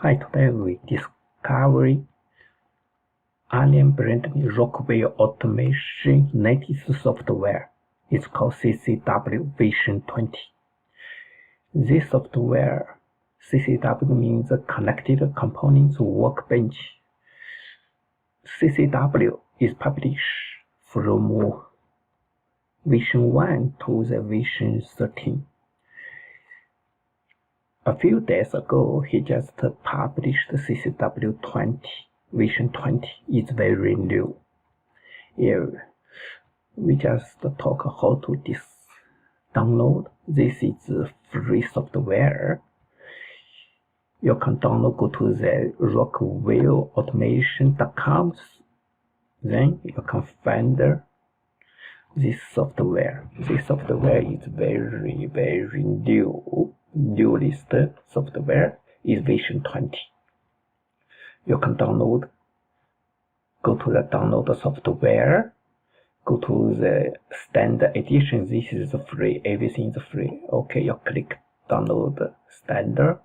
Hi, today we discover Alien brand Rockwell automation native software. It's called CCW v20. This software, CCW means Connected Components Workbench. CCW is published from version 1 to the version 13. A few days ago, he just published CCW 20, version 20. It's very new. Yeah, we just talk how to download. This is free software. You can download, go to the rockwellautomation.com. Then you can find this software. This software is very new. Newest software is version 20. You can download, go to the download software, go to the standard edition. This is free, everything is free. Okay, you click download standard.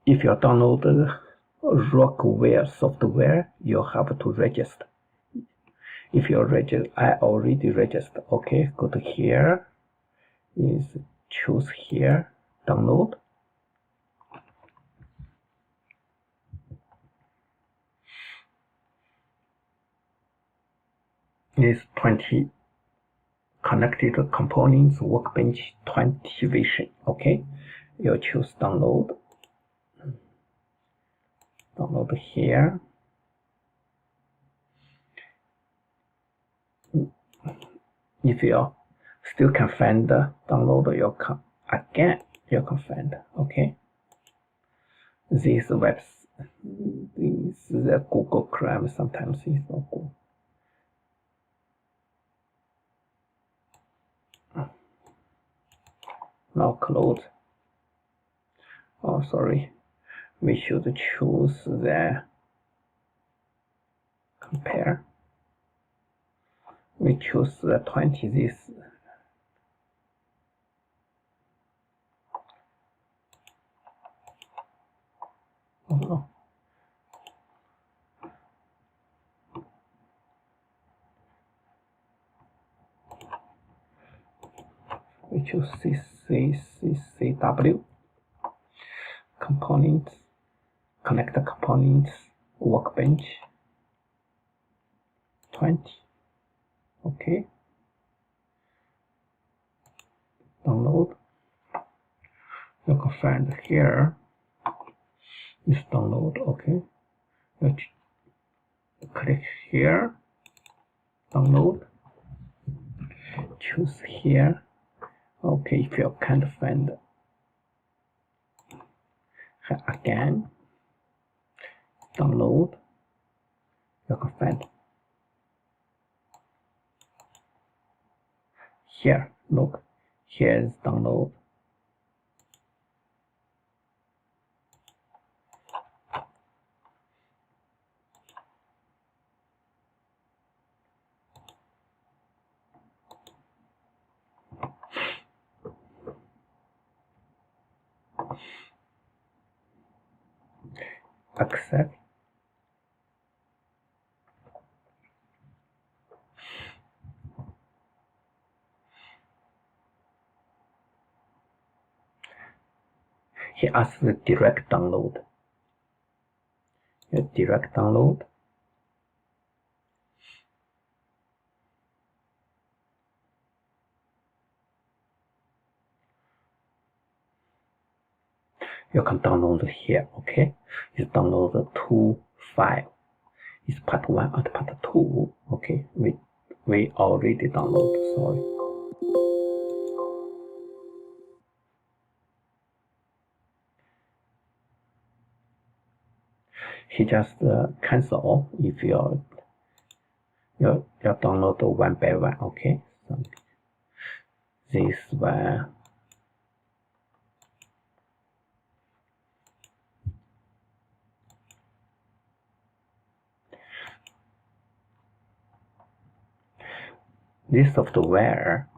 If you download Rockwell software, you have to register. If you register, I already registered. Okay, go to here. Is choose here, download. Is 20 Connected Components Workbench 20 version. Okay, you choose download. Download here. If you still can find the download, you can again you can find. Okay, this is the Google Chrome. Sometimes it's not good. Now close. Oh, sorry. We should choose the compare. We choose the 20. This. Oh no. We choose CCW components, connect the components, workbench 20. Okay. Download. You can find here. This download. Okay. You click here. Download. Choose here. Okay, if you can't find again, download. You can find here. Look, here is download. Accept. He asks the direct download. Direct download. You can download here. Okay, it's download the 2 file. It's part 1 and part 2. Okay, we already download. Sorry. He just cancel if you download one by one. Okay, so this one. This software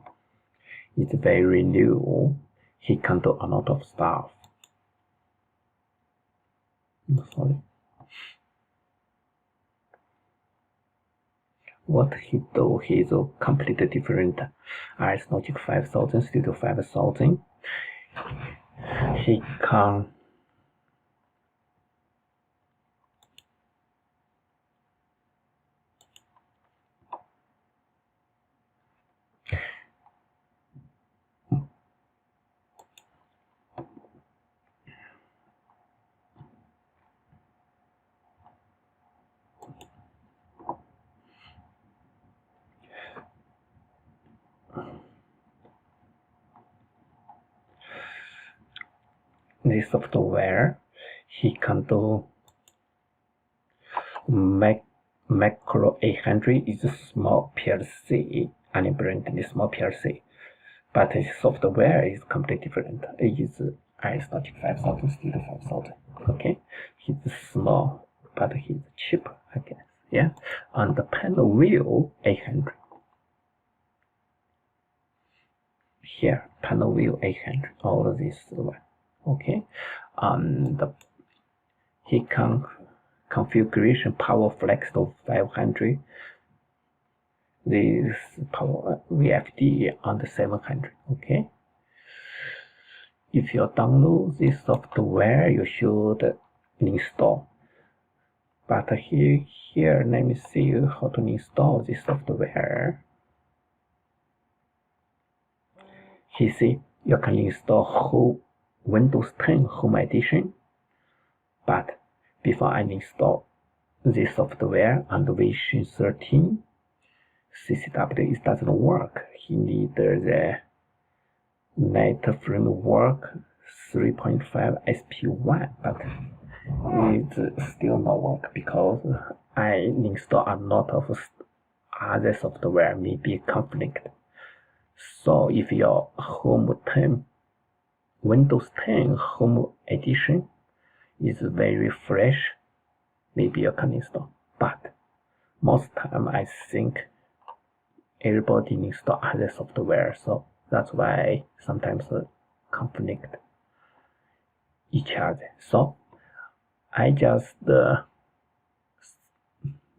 is very new. he can do a lot of stuff. Sorry. What he do, he's a completely different Iris Logic 5000, Studio 5000. He can this software, he can do macro 800 is a small PLC, unbranded small PLC, but his software is completely different. It is Iris Logic 5000, Studio 5000. Okay, he's small, but he's cheap, I guess. Yeah, and the panel view 800. Here, panel view 800. All of this one. Okay, and he can configuration Powerflex to 500. This power VFD on the 700. Okay. If you download this software, you should install. But here, let me see how to install this software. He see you can install whole Windows 10 Home Edition. But before I install this software and version 13, CCW, it doesn't work. He needs the Net Framework 3.5 SP1, but it's still not work because I install a lot of other software, maybe conflict. So if your Windows 10 Home Edition is very fresh, maybe you can install. But most time I think everybody install other software, so that's why sometimes conflict each other. So I just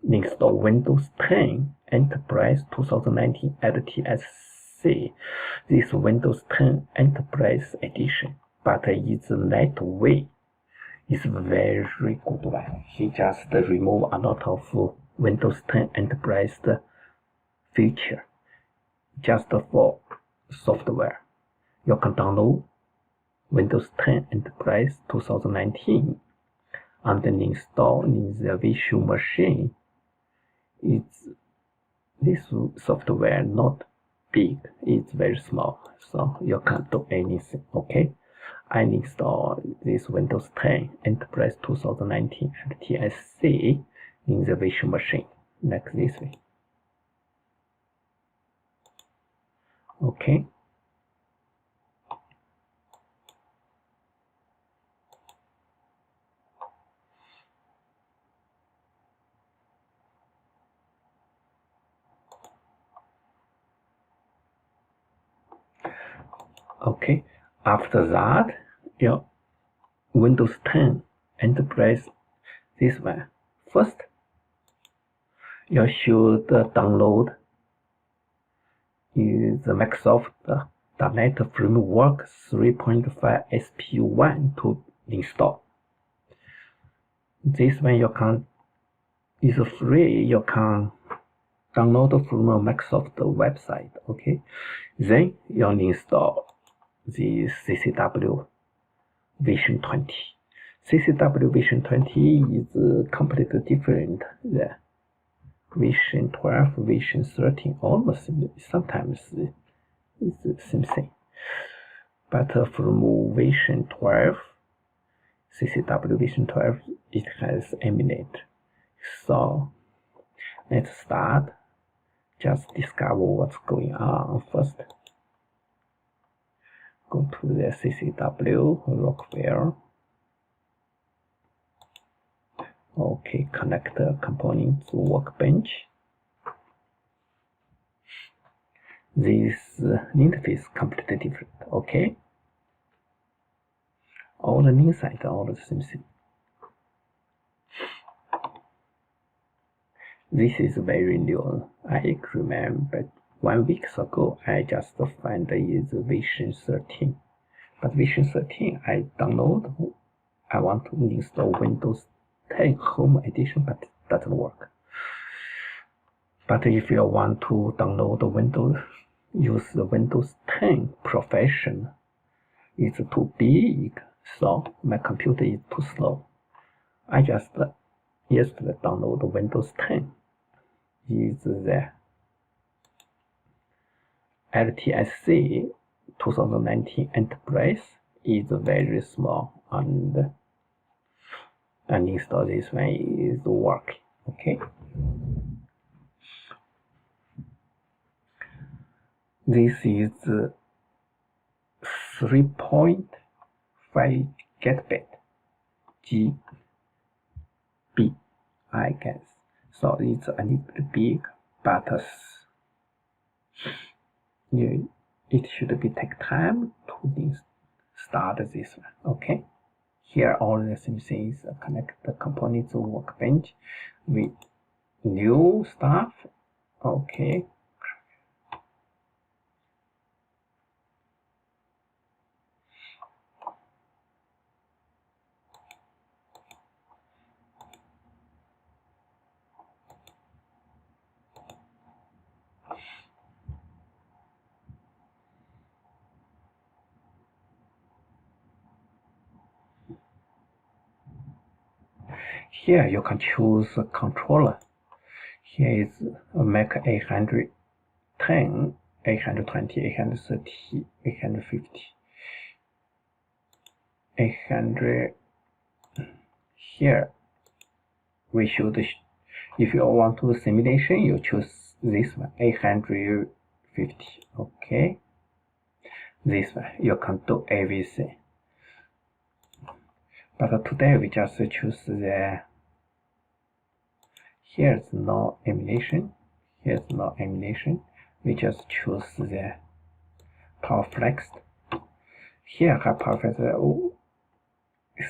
install Windows 10 Enterprise 2019 LTSC. This Windows 10 Enterprise Edition, but it's lightweight. It's very good one. He just remove a lot of Windows 10 Enterprise feature just for software. You can download Windows 10 Enterprise 2019 and then install in the virtual machine. This software not big, it's very small, so you can't do anything. Okay, I install this Windows 10 Enterprise 2019 LTSC in the virtual machine like this way. Okay. Okay, after that, your Windows 10 Enterprise, this one. First, you should download is the Microsoft .NET Framework 3.5 SP1 to install. This one you can is free. You can download from Microsoft website. Okay, then you install the CCW version 20. CCW version 20 is completely different. The version 12, version 13, almost sometimes it's the same thing. But from version 12, CCW version 12, it has emulate. So let's start. Just discover what's going on first. Go to the CCW, Rockwell. Okay, connect the component to Workbench. This interface completely different. Okay, all the inside, all the same thing. This is very new. I remember 1 week ago, I just find is version 13. But version 13, I download. I want to install Windows 10 Home Edition, but it doesn't work. But if you want to download Windows, use the Windows 10 Professional, it's too big, so my computer is too slow. I just yesterday download Windows 10. Is the LTSC 2019 Enterprise is very small, and install this one is working. Okay. This is 3.5 gigabit GB, I guess. So it's a little bit big, but it should be take time to start this one. Okay. Here all the same things, connect the components to Workbench with new stuff. Okay. Here you can choose a controller. Here is a Mac 810, 820, 830, 850, 800. Here we should, if you want to simulation, you choose this one, 850. Okay. This one you can do everything. But today we just choose the. Here's no emulation. Here's no emulation. We just choose the Powerflex. Here have Powerflex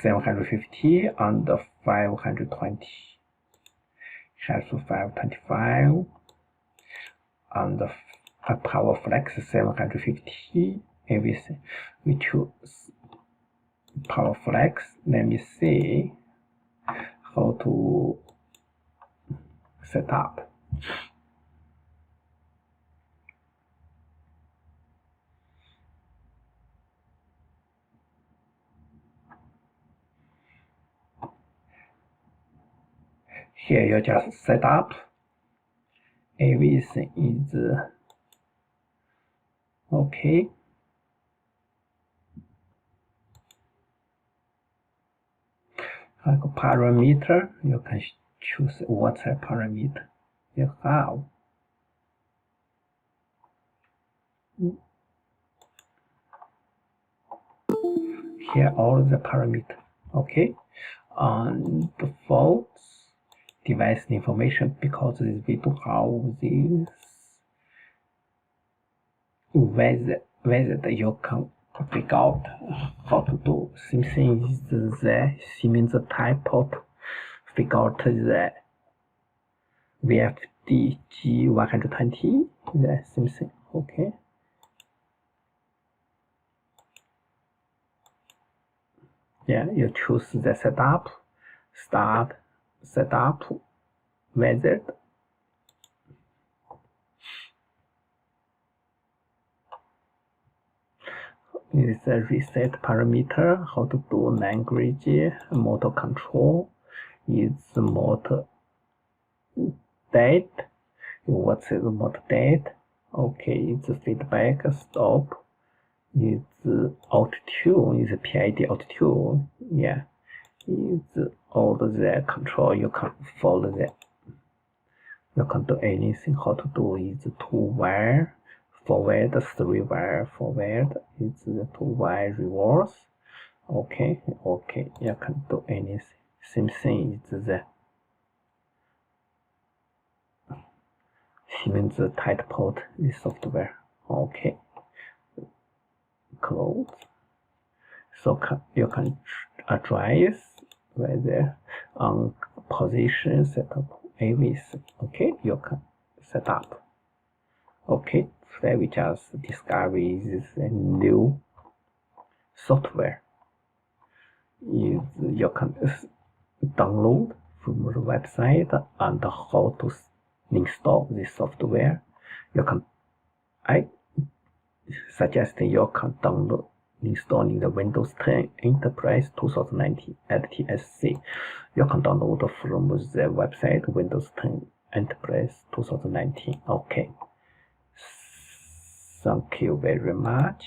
750 and 520. Has 525 and a Powerflex 750. Everything. We choose Powerflex. Let me see how to set up. Here you just set up. Everything is okay. Like a parameter, you can choose what's a parameter you have. Here all the parameters. Okay. And defaults, device information, because we do have this whether you can figure out how to do. Same thing is the Siemens type of figure out the VFD G120, the same thing. Okay. Yeah, you choose the setup, start, setup, method. Is a reset parameter, how to do language, motor control, is motor date, what's the motor date, okay, it's feedback, stop, is auto-tune, is PID auto-tune, yeah, is all the control, you can follow that, you can do anything, how to do is 2-wire, forward, 3-wire, forward, is the 2-wire reverse, okay, okay, you can do anything, same thing is the Siemens tight port, this software, okay, close. So you can address whether on position setup everything. Okay, you can set up. Okay, today we just discover this new software. You can download from the website and how to install this software. I suggest you can download installing the Windows 10 Enterprise 2019 at TSC. You can download from the website Windows 10 Enterprise 2019. Okay. Thank you very much.